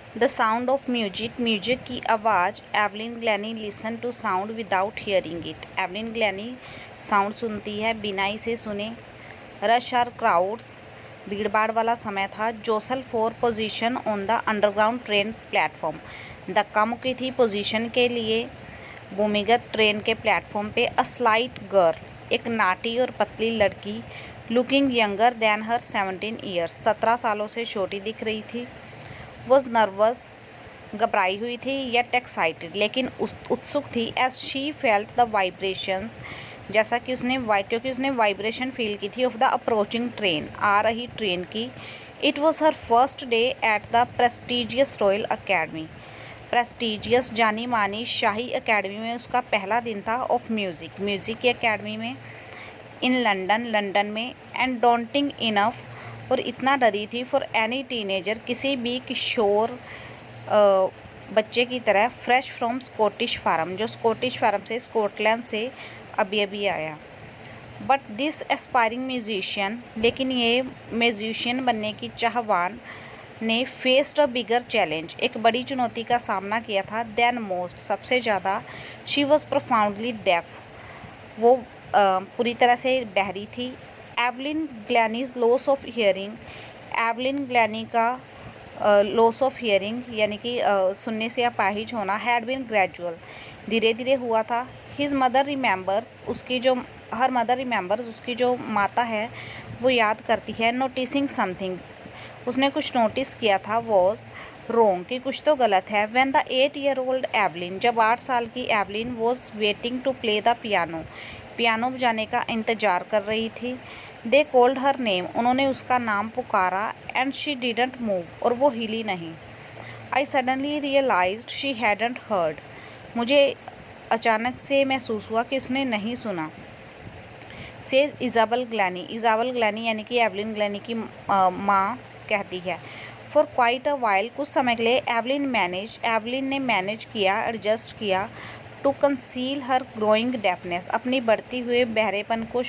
The sound of music, music की आवाज़। Evelyn Glennie listen to sound without hearing it. Evelyn Glennie sound सुनती है बिना इसे सुने। रश आर क्राउड्स, भीड़ भाड़ वाला समय था। Jostle for position on the underground train platform, धक्का मुक्की थी पोजीशन के लिए भूमिगत ट्रेन के प्लेटफॉर्म पे। अ स्लाइट गर्ल, एक नाटी और पतली लड़की। लुकिंग यंगर दैन हर 17 ईयर्स, 17 सालों से छोटी दिख रही थी। वॉज नर्वस, घबराई हुई थी। येट एक्साइटेड, लेकिन उत्सुक थी। As she felt the vibrations, जैसा कि क्योंकि उसने वाइब्रेशन फील की थी ऑफ द अप्रोचिंग ट्रेन, आ रही ट्रेन की। It was her first day at the prestigious royal academy, prestigious जानी मानी शाही अकेडमी में उसका पहला दिन था। ऑफ म्यूज़िक, म्यूज़िक की अकेडमी में। इन लंदन, लंदन में। एंड डॉन्टिंग इनफ, और इतना डरी थी। फॉर एनी टीनेजर, किसी भी किशोर बच्चे की तरह। फ्रेश फ्रॉम स्कॉटिश फार्म, जो स्कॉटिश फार्म से, स्कॉटलैंड से अभी अभी आया। बट दिस एस्पायरिंग म्यूजिशियन, लेकिन ये म्यूजिशियन बनने की चाहवान ने फेस्ड अ बिगर चैलेंज, एक बड़ी चुनौती का सामना किया था। देन मोस्ट, सबसे ज़्यादा। शी वॉज प्रोफाउंडली डेफ, वो पूरी तरह से बहरी थी। Evelyn Glennie's loss of hearing, Evelyn Glennie का लॉस ऑफ हियरिंग यानी कि सुनने से अपाहिज होना। हैड बीन ग्रेजुअल, धीरे धीरे हुआ था। हिज मदर रिमेंबर्स, उसकी जो हर मदर रिमेंबर्स, उसकी जो माता है वो याद करती है। नोटिसिंग समथिंग, उसने कुछ नोटिस किया था। वॉज रोंग, कि कुछ तो गलत है। व्हेन द 8-year-old एवलिन, जब 8 साल की Evelyn was waiting to play the piano, piano बजाने का इंतजार कर रही थी। दे कॉल्ड हर नेम, उन्होंने उसका नाम पुकारा। एंड शी डिडंट मूव, और वो हिली नहीं। I suddenly realised she hadn't heard, मुझे अचानक से महसूस हुआ कि उसने नहीं सुना। से इज़ाबेल ग्लैनी, इज़ाबेल ग्लैनी यानी कि एवलिन ग्लैनी की माँ कहती है। फॉर क्वाइट अ वाइल, कुछ समय के लिए। एवलिन ने मैनेज किया, एडजस्ट किया। To conceal her growing deafness, अपनी बढ़ती हुए बहरेपन को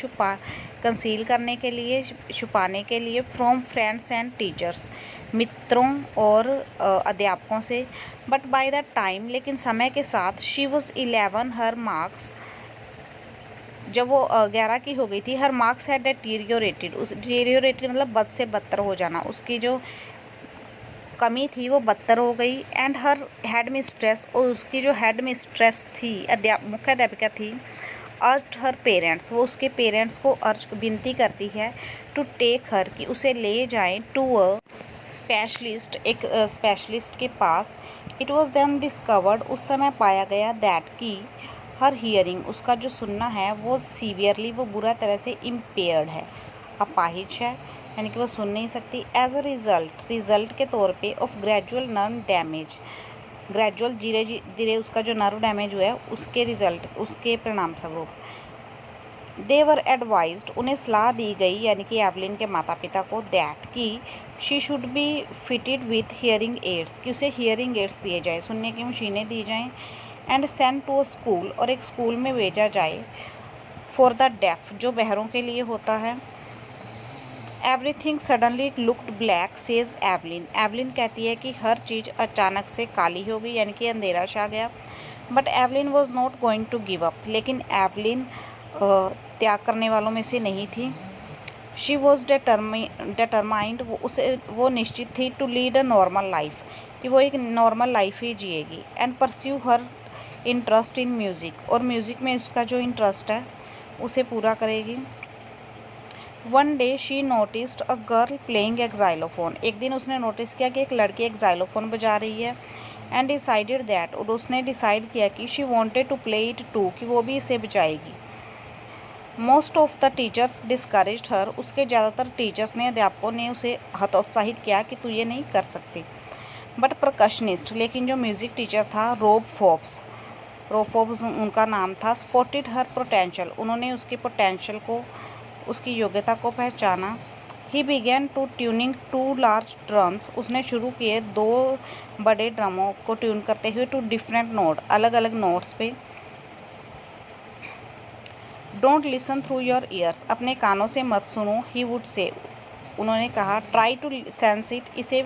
कंसील करने के लिए, छुपाने के लिए। फ्रॉम फ्रेंड्स एंड टीचर्स, मित्रों और अध्यापकों से। बट बाय द टाइम, लेकिन समय के साथ। शी वॉज 11, हर मार्क्स, जब वो 11 की हो गई थी। हर मार्क्स हैड डिटीरियोरेटेड, उस डिटीरियोरेटेड मतलब बद से बदतर हो जाना, उसकी जो कमी थी वो बदतर हो गई। एंड हर हेड मिस्ट्रेस, और उसकी जो हेड मिस्ट्रेस थी, मुख्य अध्यापिका थी। अर्ज हर पेरेंट्स, वो उसके पेरेंट्स को विनती करती है। टू टेक हर, कि उसे ले जाएं। टू अ स्पेशलिस्ट, एक स्पेशलिस्ट के पास। इट वॉज देन डिस्कवर्ड, उस समय पाया गया। दैट की हर हियरिंग, उसका जो सुनना है वो सीवियरली, वो बुरा तरह से इम्पेयर्ड है, अपाहिज है, यानी कि वो सुन नहीं सकती। एज अ रिजल्ट के तौर पे। Of gradual nerve damage, gradual धीरे धीरे उसका जो नर्व डैमेज हुआ है उसके रिजल्ट, उसके परिणाम स्वरूप। दे वर एडवाइज्ड, उन्हें सलाह दी गई, यानी कि एवलिन के माता पिता को। दैट की she should be fitted with hearing aids, कि उसे हियरिंग एड्स दिए जाए, सुनने की मशीनें दी जाएं। And send to a school, और एक स्कूल में भेजा जाए। फॉर द डेफ, जो बहरों के लिए होता है। Everything suddenly looked black, says Evelyn, Evelyn कहती है कि हर चीज़ अचानक से काली हो गई, यानी कि अंधेरा छा गया। But Evelyn was not going to give up, लेकिन एवलिन त्याग करने वालों में से नहीं थी। शी वॉज डिटरमाइंड, वो निश्चित थी। To lead a normal life, कि वो एक नॉर्मल लाइफ ही जिएगी। And pursue her interest in music, और म्यूज़िक में उसका जो इंटरेस्ट है उसे पूरा करेगी। One day she noticed a girl playing एक xylophone, एक दिन उसने नोटिस किया कि एक लड़की एक xylophone बजा रही है। एंड डिसाइडेड दैट, और उसने डिसाइड किया कि she wanted to play it too, कि वो भी इसे बजाएगी। Most of the teachers discouraged her, उसके ज़्यादातर टीचर्स ने, अध्यापकों ने उसे हतोत्साहित किया कि तू ये नहीं कर सकती। बट परकशनिस्ट, लेकिन जो म्यूज़िक टीचर था, रोब फोब्स उनका नाम था। स्पॉटेड हर पोटेंशियल, उन्होंने उसके पोटेंशियल को, उसकी योग्यता को पहचाना। He began to tuning 2 large drums, उसने शुरू किए 2 बड़े ड्रमों को ट्यून करते हुए। टू डिफरेंट नोट, अलग अलग नोट्स पे। Don't listen through your ears, अपने कानों से मत सुनो। ही वुड से, उन्होंने कहा। ट्राई टू सेंस इट, इसे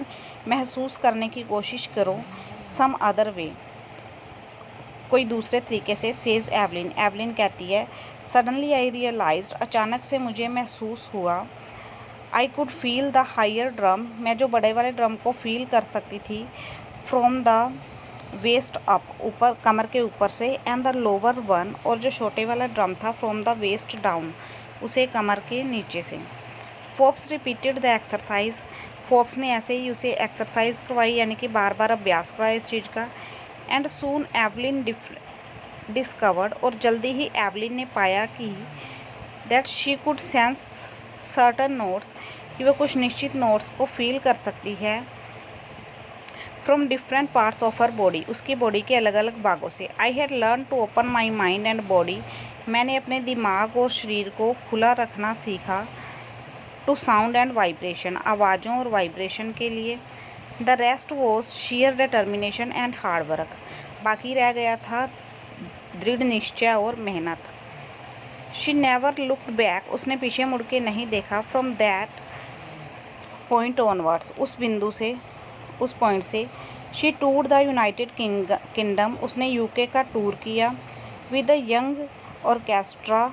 महसूस करने की कोशिश करो, सम अदर वे, कोई दूसरे तरीके से, सेज एवलिन। एवलिन कहती है, सडनली आई रियलाइज्ड, अचानक से मुझे महसूस हुआ, I could feel the higher drum, मैं जो बड़े वाले ड्रम को फील कर सकती थी, फ्रॉम द वेस्ट अप, ऊपर कमर के ऊपर से, एंड द लोअर वन, और जो छोटे वाला ड्रम था, फ्रॉम द वेस्ट डाउन, उसे कमर के नीचे से। Forbes repeated the exercise, Forbes ने ऐसे ही उसे एक्सरसाइज करवाई, यानी कि बार बार अभ्यास करवाया इस चीज़ का। एंड सून एवलिन डिस्कवर्ड, और जल्दी ही एवलिन ने पाया कि that she could sense certain notes, कि वो कुछ निश्चित नोट्स को फील कर सकती है, from different parts of her body, उसकी बॉडी के अलग अलग भागों से। I had learn to open my mind and body, मैंने अपने दिमाग और शरीर को खुला रखना सीखा, टू साउंड एंड वाइब्रेशन, आवाज़ों और वाइब्रेशन के लिए। The rest was share determination and hard work, बाकी रह गया था दृढ़ निश्चय और मेहनत। शी नेवर लुक्ड बैक, उसने पीछे मुड़ के नहीं देखा, फ्रॉम दैट पॉइंट ऑनवर्ड्स, उस बिंदु से, उस पॉइंट से। She toured the United Kingdom, उसने यूके का टूर किया, with a young orchestra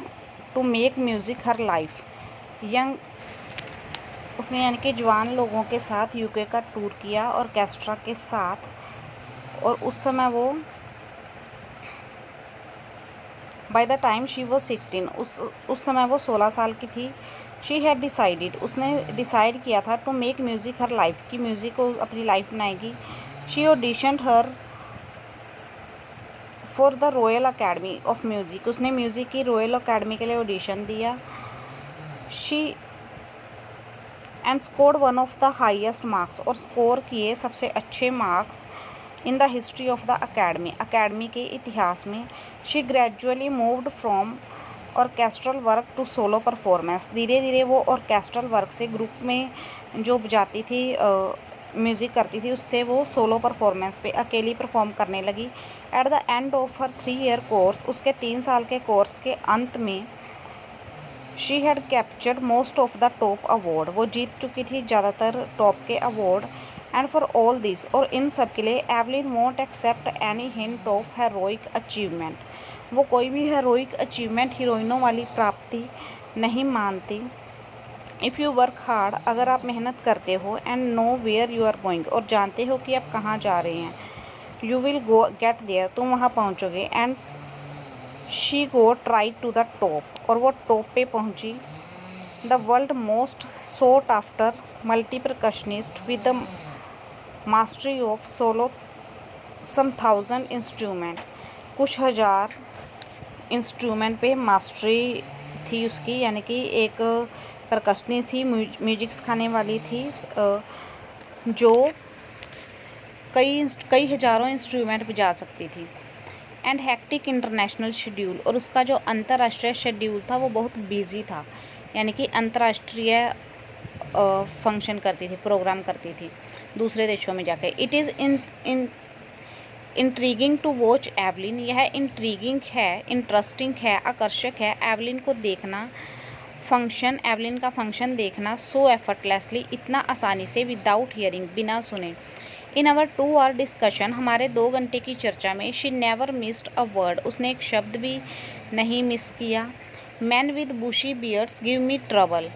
to make music her life. Young, उसने यानी कि जवान लोगों के साथ यूके का टूर किया ऑर्केस्ट्रा के साथ, और उस समय वो, by the time she was 16, उस समय वो 16 साल की थी। शी हैड डिसाइडेड, उसने डिसाइड किया था, to make music her life, की म्यूज़िक को अपनी लाइफ बनाएगी। She auditioned her for the royal academy of music, उसने म्यूज़िक की रॉयल अकेडमी के लिए ऑडिशन दिया। She and scored one of the highest marks, और स्कोर किए सबसे अच्छे marks in the history of the academy, academy के इतिहास में। She gradually moved from orchestral work to solo performance, धीरे धीरे वो ऑर्केस्ट्रल वर्क से, ग्रुप में जो बजाती थी, म्यूज़िक करती थी, उससे वो सोलो परफॉर्मेंस पे अकेली परफॉर्म करने लगी। At the end of her 3 year course, उसके 3 साल के कोर्स के अंत में, she had captured most of the top award, वो जीत चुकी थी ज़्यादातर टॉप के award. And for all this, और इन सब के लिए, Evelyn won't accept any hint of heroic achievement, वो कोई भी हेरोइक अचीवमेंट, हीरोइनों वाली प्राप्ति नहीं मानती। इफ़ यू वर्क हार्ड, अगर आप मेहनत करते हो, and know where you are going, और जानते हो कि आप कहाँ जा रहे हैं, you will go get there, तुम वहाँ पहुँचोगे। And she go try to the top, और वो टॉप पे पहुँची। The world most sought after multi percussionist with the mastery of solo some 1000 instrument, कुछ हज़ार इंस्ट्रूमेंट पे मास्टरी थी उसकी, यानी कि एक परकशनी थी, म्यूजिक सिखाने वाली थी, जो कई हज़ारों इंस्ट्रूमेंट बजा सकती थी। एंड हैक्टिक इंटरनेशनल शेड्यूल, और उसका जो अंतर्राष्ट्रीय शेड्यूल था वो बहुत बिजी था, यानी कि अंतर्राष्ट्रीय फंक्शन करती थी, प्रोग्राम करती थी दूसरे देशों में जाकर। It is intriguing to watch Evelyn, यह इंट्रीगिंग है, इंटरेस्टिंग है, आकर्षक है, एवलिन को देखना, फंक्शन, एवलिन का फंक्शन देखना, सो एफर्टलेसली, इतना आसानी से, विदाउट हियरिंग, बिना सुने। इन आवर 2 आवर डिस्कशन, हमारे 2 घंटे की चर्चा में, she never missed a word, उसने एक शब्द भी नहीं मिस किया। Man with bushy beards give me trouble,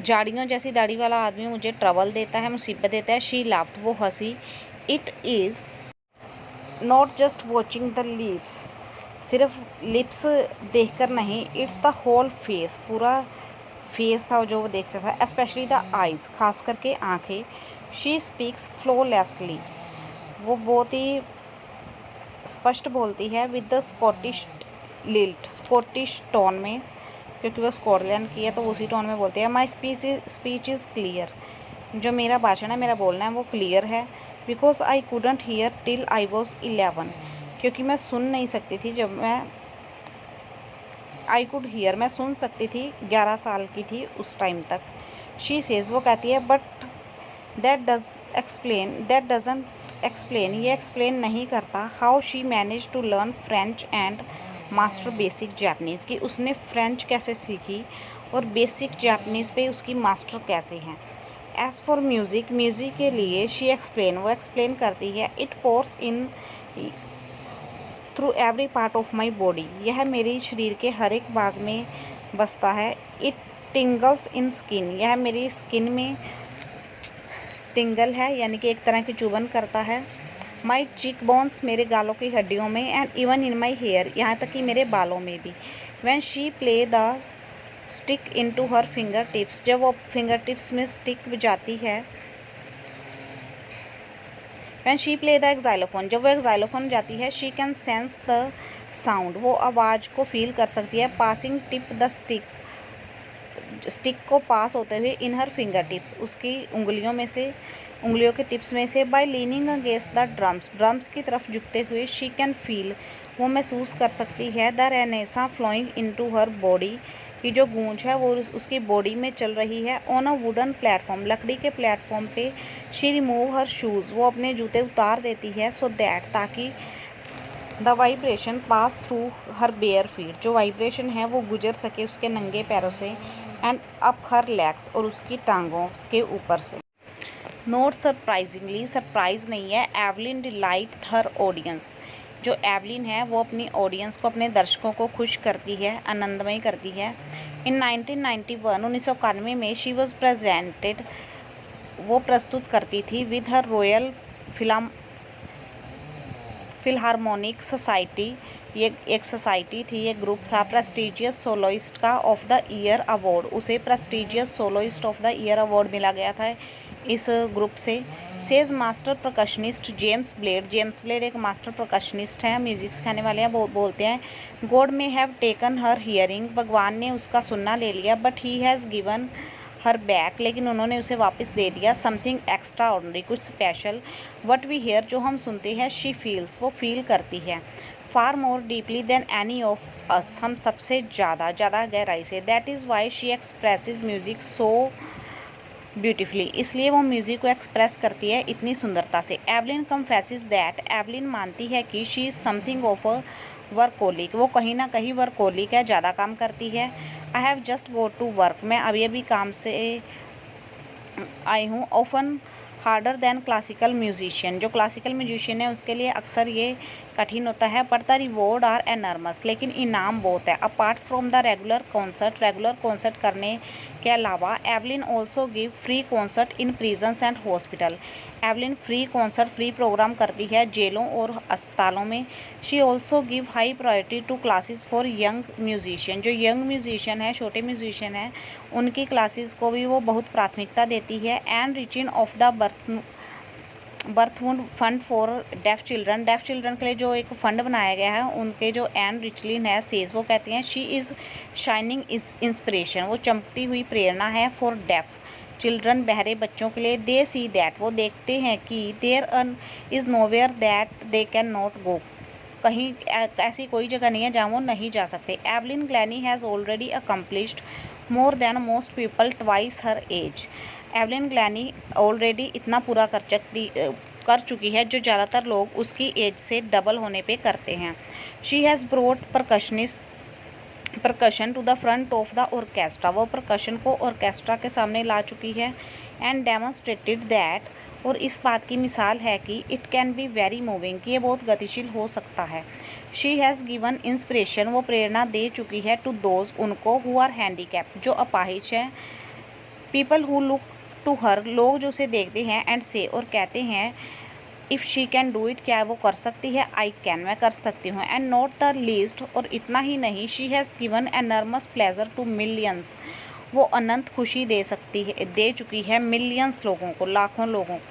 झाड़ियों जैसी दाढ़ी वाला आदमी मुझे ट्रबल देता है, मुसीबत देता है। शी लाफ्ड, वो हंसी। It is not just watching the lips, सिर्फ लिप्स देखकर नहीं, इट्स द होल फेस, पूरा फेस था जो वो देखता था। स्पेशली द आइज़, खास करके आँखें। शी स्पीक्स फ्लोलेसली, वो बहुत ही स्पष्ट बोलती है, with the Scottish lilt, Scottish tone में, क्योंकि वो स्कॉटलैंड की है तो उसी टोन में बोलती है। माई स्पीच इज़ क्लियर, जो मेरा भाषण है, मेरा बोलना है वो क्लियर है। Because I couldn't hear till I was 11, क्योंकि मैं सुन नहीं सकती थी जब मैं, आई कुड हीयर, मैं सुन सकती थी, 11 साल की थी उस टाइम तक। शी सेज, वो कहती है, बट दैट डजंट एक्सप्लेन, ये एक्सप्लेन नहीं करता, how she manage to learn French and master basic Japanese, की उसने फ्रेंच कैसे सीखी और बेसिक जापनीज़ पे उसकी मास्टर कैसे हैं। एज़ फॉर म्यूज़िक, म्यूज़िक के लिए शी एक्सप्लेन, वो एक्सप्लेन करती है, it pores in through every part of my body, यह मेरे शरीर के हर एक भाग में बसता है। इट टिंगल्स इन स्किन, यह मेरी स्किन में टिंगल है यानी कि एक तरह की चुभन करता है। माई चीक बोन्स, मेरे गालों की हड्डियों में, and even in my hair, यहाँ तक कि मेरे बालों में भी। When she play the stick into her finger tips, जब वो फिंगर टिप्स में स्टिक बजाती है। When she play the xylophone, जब वो एक्साइलोफोन बजाती है। She can sense the sound, वो आवाज़ को फील कर सकती है। Passing tip the stick, stick को पास होते हुए इन हर फिंगर टिप्स, उसकी उंगलियों में से, उंगलियों के टिप्स में से। By leaning against the drums, drums की तरफ झुकते हुए। शी कैन फील, वो महसूस कर सकती है। The resonance flowing into her body, की जो गूंज है वो उसकी बॉडी में चल रही है। ऑन अ वुडन प्लेटफॉर्म, लकड़ी के प्लेटफॉर्म पे। शी रिमूव हर शूज़, वो अपने जूते उतार देती है। सो दैट, ताकि the vibration pass through her bare feet, जो वाइब्रेशन है वो गुजर सके उसके नंगे पैरों से। एंड अप हर लेग्स, और उसकी टांगों के ऊपर से। नोट सरप्राइजिंगली, सरप्राइज नहीं है, एवलिन डिलाइट हर ऑडियंस, जो एवलिन है वो अपनी ऑडियंस को, अपने दर्शकों को खुश करती है, आनंदमय करती है। इन 1991, 1991 में शी वॉज प्रेजेंटेड, वो प्रस्तुत करती थी with her royal Philharmonic society, ये एक सोसाइटी थी, ये ग्रुप था। प्रेस्टिजियस सोलोइस्ट का ऑफ द ईयर अवार्ड, उसे prestigious soloist of the year award मिला गया था इस ग्रुप से। Says master percussionist James blade, James blade एक मास्टर परकशनिस्ट हैं, म्यूजिक सिखाने वाले हैं, बोलते हैं गॉड में हैव टेकन हर हियरिंग, भगवान ने उसका सुनना ले लिया। But he has given her back, लेकिन उन्होंने उसे वापस दे दिया। समथिंग एक्स्ट्रा ऑर्डनरी, कुछ स्पेशल। वट वी हेयर, जो हम सुनते हैं। शी फील्स, वो फील करती है। Far more deeply than any of us, हम सबसे ज़्यादा गहराई से। That is why she expresses music so beautifully, इसलिए वो म्यूज़िक को एक्सप्रेस करती है इतनी सुंदरता से। एवलिन कन्फेसेस दैट, एवलिन मानती है कि she is something of a workaholic, वो कहीं ना कहीं वर्कोलिक है, ज़्यादा काम करती है। I have just go to work, मैं अभी काम से आई हूँ। Often harder than classical musician, जो क्लासिकल म्यूजिशियन है उसके लिए अक्सर ये कठिन होता है। But the reward are enormous, लेकिन इनाम बहुत है। Apart from the regular concert करने के अलावा Evelyn also give free concert in prisons and hospital, Evelyn free concert, free programme करती है जेलों और अस्पतालों में। She also give high priority to classes for young musician, जो यंग म्यूजिशियन है, छोटे म्यूजिशियन हैं, उनकी क्लासेस को भी वो बहुत प्राथमिकता देती है। एंड रिचिंग ऑफ द बर्थवुड fund for deaf children, deaf children के लिए जो एक फ़ंड बनाया गया है, उनके जो एन रिचलिन है सेज, वो कहती हैं she is shining is inspiration, वो चमकती हुई प्रेरणा है। फॉर डेफ चिल्ड्रन, बहरे बच्चों के लिए। दे सी दैट, वो देखते हैं कि there is nowhere that they can not go, कहीं ऐसी कोई जगह नहीं है जहाँ वो नहीं जा सकते। Evelyn Glennie has already accomplished more than most people twice her age, Evelyn Glennie already इतना पूरा कर चुकी है जो ज़्यादातर लोग उसकी एज से डबल होने पे करते हैं। She has brought percussion to the front of the orchestra, वो परकशन को ऑर्केस्ट्रा के सामने ला चुकी है। एंड डेमोन्स्ट्रेटेड दैट, और इस बात की मिसाल है कि it can be very moving, कि ये बहुत गतिशील हो सकता है। शी हैज़ गिवन इंस्पिरेशन, वो प्रेरणा दे चुकी है टू दोज, उनको, हु आर हैंडीकैप्ड, जो अपाहिज हैं। People who look to her, लोग जो उसे देखते हैं। एंड से, और कहते हैं if she can do it, क्या वो कर सकती है। आई कैन, मैं कर सकती हूँ। एंड नॉट द लीस्ट, और इतना ही नहीं, she has given enormous pleasure to millions, वो अनंत खुशी दे चुकी है मिलियंस लोगों को, लाखों लोगों को।